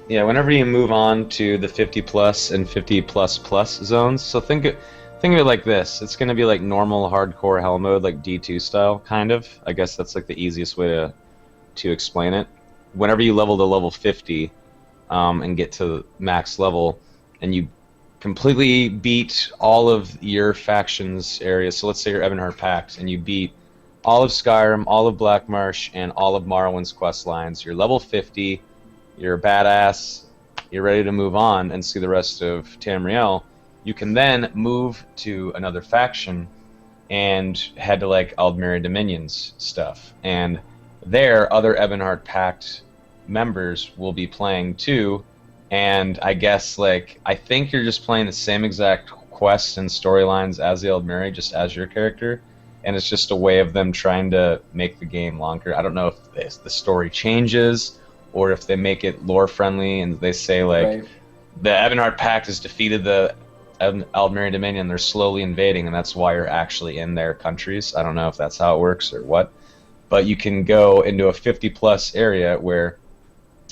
Yeah, whenever you move on to the 50 plus and 50 plus plus zones, so think of it like this. It's going to be like normal hardcore hell mode, like D2 style, kind of. I guess that's like the easiest way to explain it. Whenever you level to level 50 and get to max level, and you completely beat all of your faction's areas, so let's say you're Ebonheart Pact, and you beat all of Skyrim, all of Blackmarsh, and all of Morrowind's quest lines, you're level 50, you're a badass, you're ready to move on and see the rest of Tamriel. You can then move to another faction and head to like Aldmeri Dominion's stuff. And there, other Ebonheart Pact members will be playing too. And I guess I think you're just playing the same exact quests and storylines as the Aldmeri, just as your character. And it's just a way of them trying to make the game longer. I don't know if the story changes, or if they make it lore friendly and they say the Ebonheart Pact has defeated the Aldmeri Dominion, they're slowly invading, and that's why you're actually in their countries. I don't know if that's how it works or what, but you can go into a 50 plus area where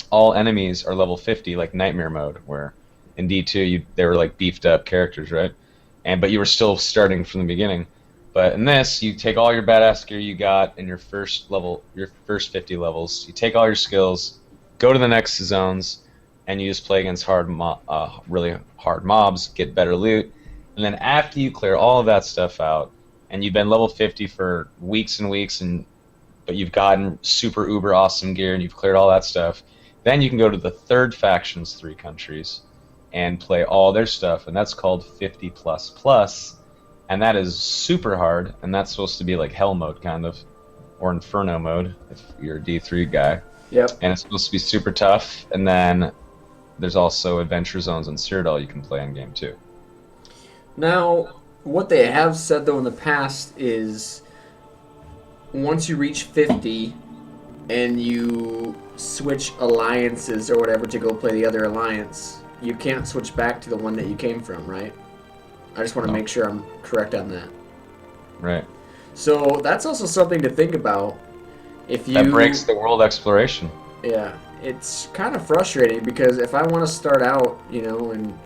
all enemies are level 50, like Nightmare mode, where in D2 they were like beefed up characters, right? But you were still starting from the beginning. But in this, you take all your badass gear you got in your first 50 levels, you take all your skills, go to the next zones, and you just play against really hard mobs, get better loot, and then after you clear all of that stuff out, and you've been level 50 for weeks and weeks, but you've gotten super uber awesome gear and you've cleared all that stuff, then you can go to the third faction's 3 countries and play all their stuff, and that's called 50 plus plus, and that is super hard, and that's supposed to be like hell mode kind of, or inferno mode if you're a D3 guy. Yep. And it's supposed to be super tough, and then there's also adventure zones and Cyrodiil you can play in game too. Now, what they have said though in the past is once you reach 50 and you switch alliances or whatever to go play the other alliance, you can't switch back to the one that you came from, right? I just want to make sure I'm correct on that. Right. So that's also something to think about. That breaks the world exploration. Yeah, it's kind of frustrating because if I want to start out, in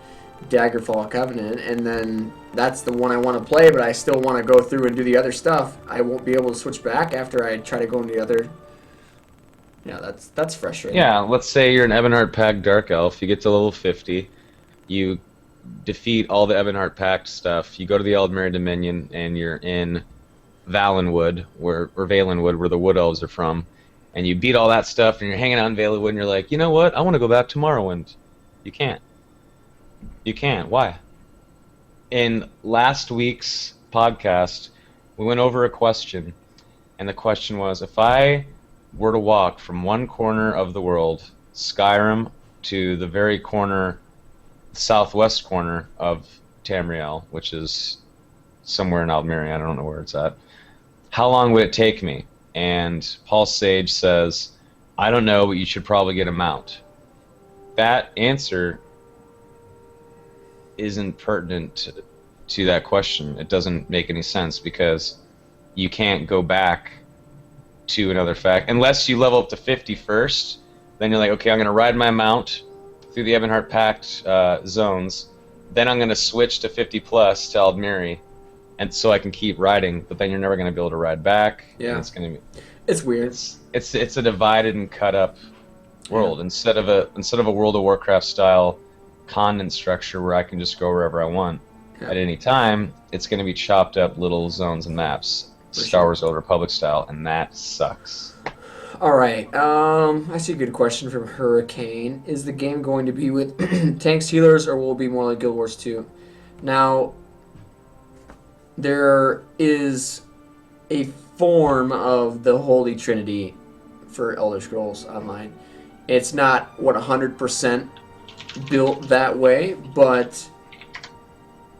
Daggerfall Covenant, and then that's the one I want to play, but I still want to go through and do the other stuff, I won't be able to switch back after I try to go into the other. Yeah, that's frustrating. Yeah, let's say you're an Ebonheart Pact Dark Elf, you get to level 50, you defeat all the Ebonheart Pact stuff, you go to the Aldmeri Dominion, and you're in Valenwood, or Valenwood, where the Wood Elves are from, and you beat all that stuff, and you're hanging out in Valenwood, and you're like, you know what, I want to go back to Morrowind. You can't. You can't. Why? In last week's podcast, we went over a question, and the question was, if I were to walk from one corner of the world, Skyrim, to the very corner, southwest corner of Tamriel, which is somewhere in Aldmeri, I don't know where it's at, how long would it take me? And Paul Sage says, I don't know, but you should probably get a mount. That answer isn't pertinent to that question. It doesn't make any sense because you can't go back to another fact unless you level up to 50 first. Then you're like, okay, I'm going to ride my mount through the Ebonheart Pact zones. Then I'm going to switch to 50 plus to Aldmeri, and so I can keep riding. But then you're never going to be able to ride back. Yeah, it's going to be. It's weird. It's a divided and cut up world. Yeah. Instead of a World of Warcraft style continent structure where I can just go wherever I want at any time, it's going to be chopped up little zones and maps, Star Wars Old Republic style, and that sucks. All right. I see a good question from Hurricane. Is the game going to be with tanks, healers, or will it be more like Guild Wars 2? Now, there is a form of the Holy Trinity for Elder Scrolls Online. It's not 100% built that way, but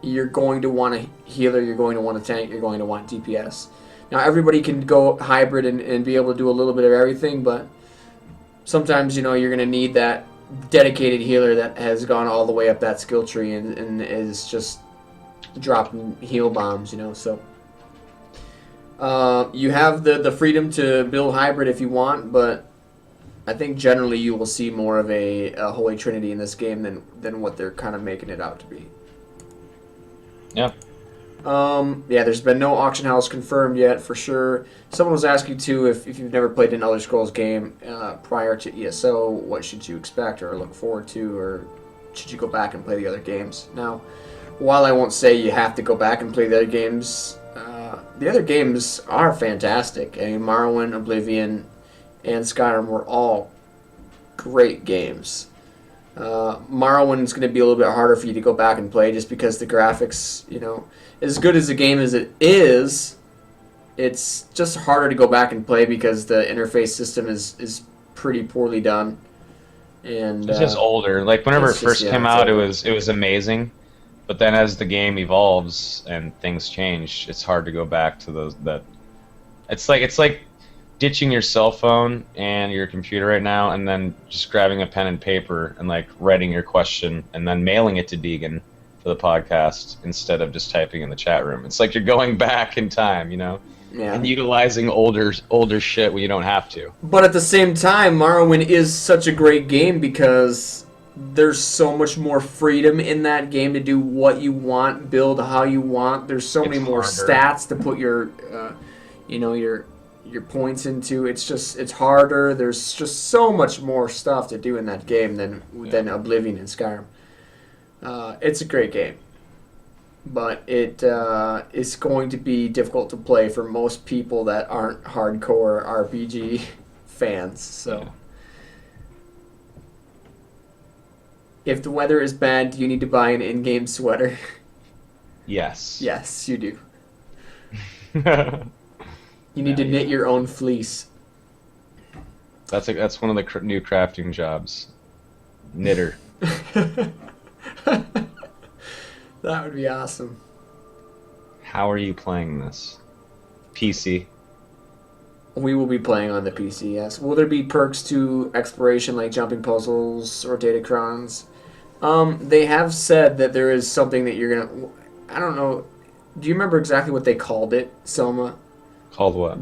you're going to want a healer, you're going to want a tank, you're going to want DPS. Now, everybody can go hybrid and be able to do a little bit of everything, but sometimes, you're going to need that dedicated healer that has gone all the way up that skill tree and is just dropping heal bombs, so... you have the freedom to build hybrid if you want, but I think generally you will see more of a Holy Trinity in this game than what they're kind of making it out to be. Yeah. Yeah, there's been no auction house confirmed yet, for sure. Someone was asking, too, if you've never played an Elder Scrolls game prior to ESO, what should you expect or look forward to, or should you go back and play the other games? Now, while I won't say you have to go back and play the other games are fantastic. I mean, Morrowind, Oblivion, and Skyrim were all great games. Morrowind's going to be a little bit harder for you to go back and play just because the graphics, as good as the game as it is, it's just harder to go back and play because the interface system is pretty poorly done. And It's just older. Like whenever it first came out, it was amazing. But then as the game evolves and things change, it's hard to go back to those it's like ditching your cell phone and your computer right now and then just grabbing a pen and paper and like writing your question and then mailing it to Deagen for the podcast instead of just typing in the chat room. It's like you're going back in time, Yeah. and utilizing older shit when you don't have to. But at the same time, Morrowind is such a great game because there's so much more freedom in that game to do what you want, build how you want. There's so many more stats to put your points into. It's harder. There's just so much more stuff to do in that game than Oblivion and Skyrim. It's a great game, but it is going to be difficult to play for most people that aren't hardcore RPG fans. So. Yeah. If the weather is bad, do you need to buy an in-game sweater? Yes. Yes, you do. You need to knit your own fleece. That's one of the new crafting jobs. Knitter. That would be awesome. How are you playing this? PC. We will be playing on the PC, yes. Will there be perks to exploration like jumping puzzles or datacrons? They have said that there is something that you're going to... I don't know. Do you remember exactly what they called it, Soma? Called what?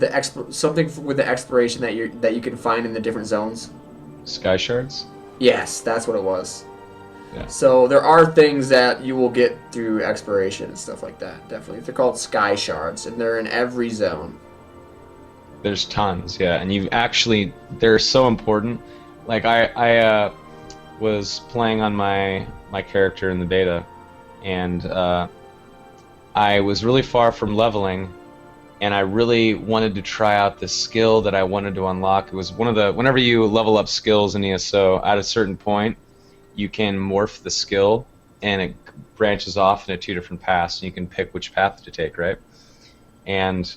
Something with the exploration that you can find in the different zones. Sky Shards? Yes, that's what it was. Yeah. So there are things that you will get through exploration and stuff like that, definitely. They're called Sky Shards, and they're in every zone. There's tons, yeah, and they're so important. Like I was playing on my character in the beta, and I was really far from leveling, and I really wanted to try out this skill that I wanted to unlock. It was whenever you level up skills in ESO, at a certain point, you can morph the skill, and it branches off into two different paths, and you can pick which path to take, right? And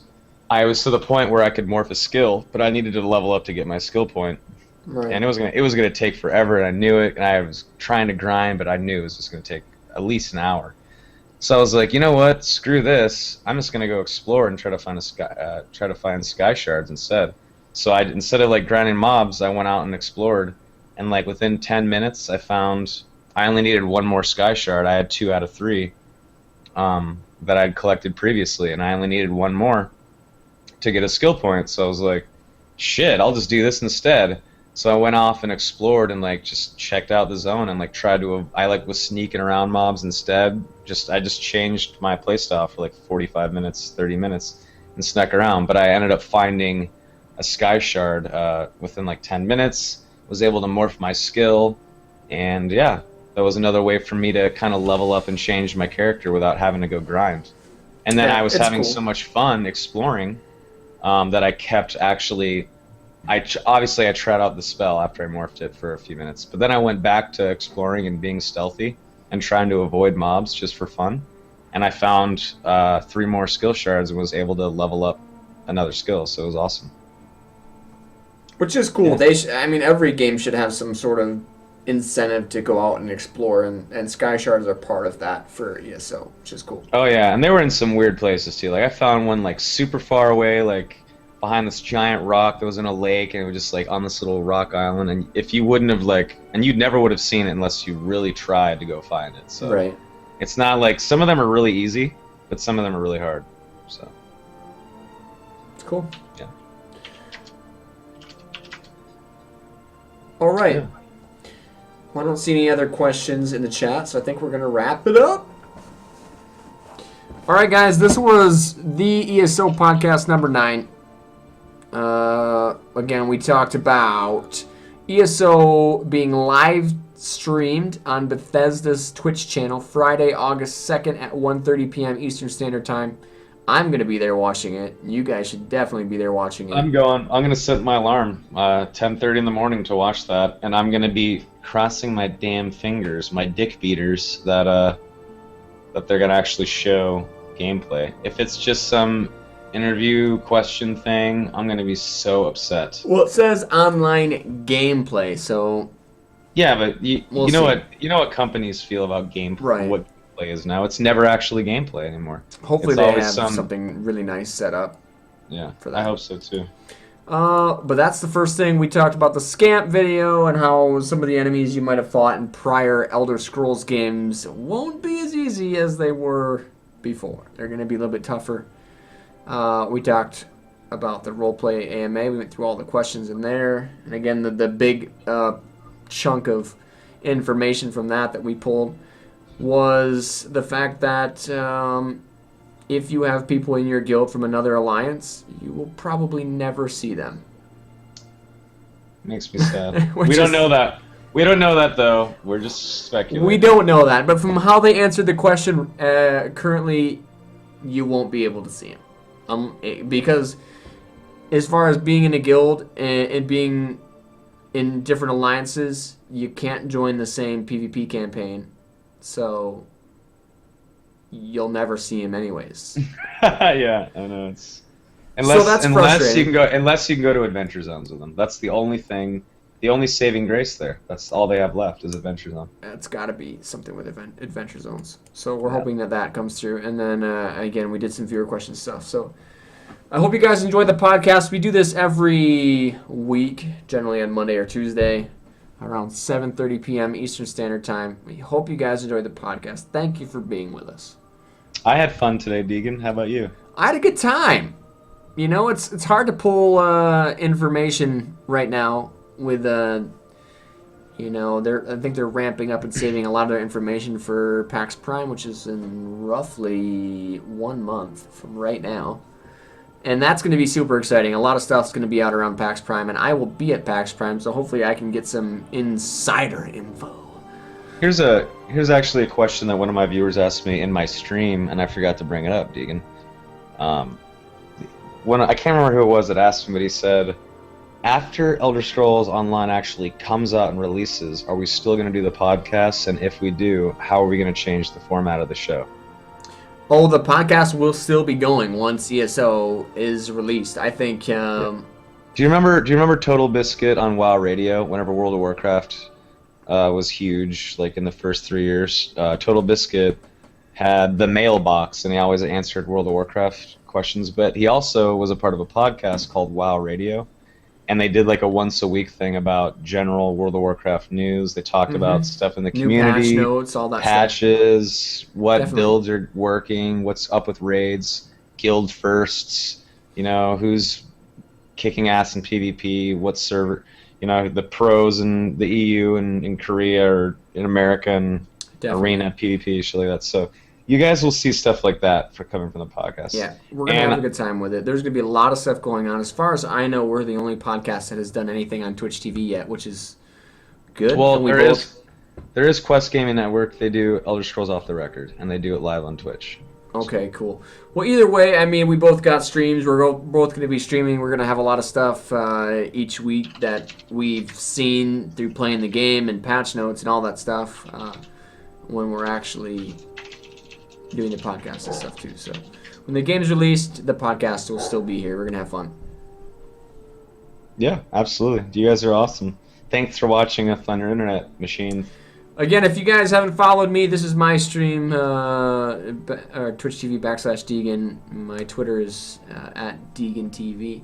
I was to the point where I could morph a skill, but I needed to level up to get my skill point. Right. And it was gonna take forever, and I knew it, and I was trying to grind, but I knew it was just gonna take at least an hour. So I was like, you know what? Screw this. I'm just gonna go explore and try to find sky shards instead. So instead of like grinding mobs, I went out and explored, and like within 10 minutes, I only needed one more sky shard. I had 2 out of 3 that I'd collected previously, and I only needed one more to get a skill point. So I was like, shit, I'll just do this instead. So I went off and explored and like just checked out the zone and like was sneaking around mobs instead. I just changed my playstyle for like 45 minutes, 30 minutes and snuck around. But I ended up finding a sky shard within like 10 minutes, was able to morph my skill, and yeah, that was another way for me to kind of level up and change my character without having to go grind. And then I was having so much fun exploring that I kept actually Obviously I tried out the spell after I morphed it for a few minutes, but then I went back to exploring and being stealthy and trying to avoid mobs just for fun, and I found 3 more skill shards and was able to level up another skill, so it was awesome. Which is cool. Yeah. I mean, every game should have some sort of incentive to go out and explore, and Sky Shards are part of that for ESO, which is cool. Oh yeah, and they were in some weird places too. Like I found one like super far away, like behind this giant rock that was in a lake, and it was just like on this little rock island. And if you wouldn't have and you never would have seen it unless you really tried to go find it. So right. It's not like some of them are really easy, but some of them are really hard. So it's cool. Yeah. All right. Yeah. Well, I don't see any other questions in the chat, so I think we're going to wrap it up. All right, guys, this was the ESO podcast number 9. Again, we talked about ESO being live streamed on Bethesda's Twitch channel Friday, August 2nd at 1:30 p.m. Eastern Standard Time. I'm going to be there watching it. You guys should definitely be there watching it. I'm going to set my alarm 10:30 in the morning to watch that, and I'm going to be crossing my damn fingers, my dick beaters, that they're going to actually show gameplay. If it's just some interview question thing, I'm going to be so upset. Well, it says online gameplay, so yeah, but you We'll know see. what companies feel about gameplay, Right. what gameplay is now. It's never actually gameplay anymore. hopefully It's they always have something really nice set up. Yeah, for that. I hope so too. But that's the first thing. We talked about the Scamp video and how some of the enemies you might have fought in prior Elder Scrolls games won't be as easy as they were before. They're going to be a little bit tougher. We talked about the Roleplay AMA. We went through all the questions in there. And again, the big chunk of information from that we pulled was the fact that if you have people in your guild from another alliance, you will probably never see them. Makes me sad. Which We don't is- know that. We don't know that though. We're just speculating. We don't know that, but from how they answered the question, currently, you won't be able to see them. Because as far as being in a guild and being in different alliances, you can't join the same PvP campaign, so you'll never see him anyways. Yeah, I know it's that's frustrating. unless you can go to adventure zones with them. That's the only thing, the only saving grace there. That's all they have left is adventure zone. It's got to be something with adventure zones. So we're hoping that comes through. And then, again, we did some viewer question stuff. So I hope you guys enjoyed the podcast. We do this every week, generally on Monday or Tuesday, around 7:30 p.m. Eastern Standard Time. We hope you guys enjoyed the podcast. Thank you for being with us. I had fun today, Deegan. How about you? I had a good time. You know, it's hard to pull information right now with you know, I think they're ramping up and saving a lot of their information for PAX Prime, which is in roughly 1 month from right now. And that's going to be super exciting. A lot of stuff's going to be out around PAX Prime, and I will be at PAX Prime, so hopefully I can get some insider info. Here's actually a question that one of my viewers asked me in my stream, and I forgot to bring it up, Deegan. I can't remember who it was that asked me, but he said, after Elder Scrolls Online actually comes out and releases, are we still going to do the podcast? And if we do, how are we going to change the format of the show? Oh, the podcast will still be going once ESO is released. I think. Do you remember Total Biscuit on WoW Radio? Whenever World of Warcraft was huge, like in the first 3 years, Total Biscuit had the mailbox, and he always answered World of Warcraft questions. But he also was a part of a podcast called WoW Radio, and they did like a once a week thing about general World of Warcraft news. They talked about stuff in the New community, patch notes, all that patches, what Definitely. builds are working, what's up with raids, guild firsts, you know, who's kicking ass in PvP, what server, you know, the pros in the EU and in Korea or in America and Definitely. arena PvP, shit like that. So you guys will see stuff like that coming from the podcast. Yeah, we're going to have a good time with it. There's going to be a lot of stuff going on. As far as I know, we're the only podcast that has done anything on Twitch TV yet, which is good. Well, And there is Quest Gaming Network. They do Elder Scrolls Off the Record, and they do it live on Twitch. Okay, cool. Well, either way, I mean, we both got streams. We're both going to be streaming. We're going to have a lot of stuff each week that we've seen through playing the game and patch notes and all that stuff when we're actually doing the podcast and stuff too. So when the game's released, the podcast will still be here. We're going to have fun. Yeah, absolutely. You guys are awesome. Thanks for watching a Thunder Internet Machine. Again, if you guys haven't followed me, this is my stream, Twitch TV /Deagen. My Twitter is at Deagen TV.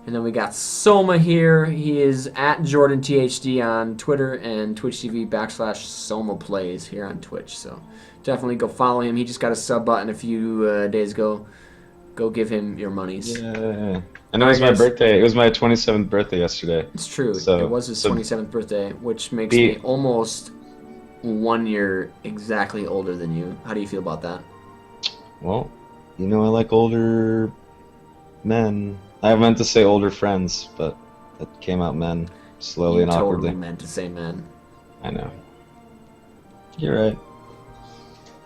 And then we got Soma here. He is at JordanTHD on Twitter and Twitch TV /Soma Plays here on Twitch. So definitely go follow him. He just got a sub button a few days ago. Go give him your monies. Yeah. I know it was my birthday. It was my 27th birthday yesterday. It's true. So, it was his 27th birthday, which makes me almost 1 year exactly older than you. How do you feel about that? Well, you know I like older men. I meant to say older friends, but that came out men slowly and awkwardly. Totally meant to say men. I know. You're right.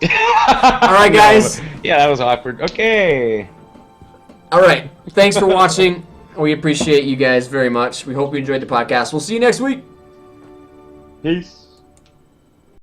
All right, guys. Yeah, that was awkward. Okay. All right. Thanks for watching. We appreciate you guys very much. We hope you enjoyed the podcast. We'll see you next week. Peace.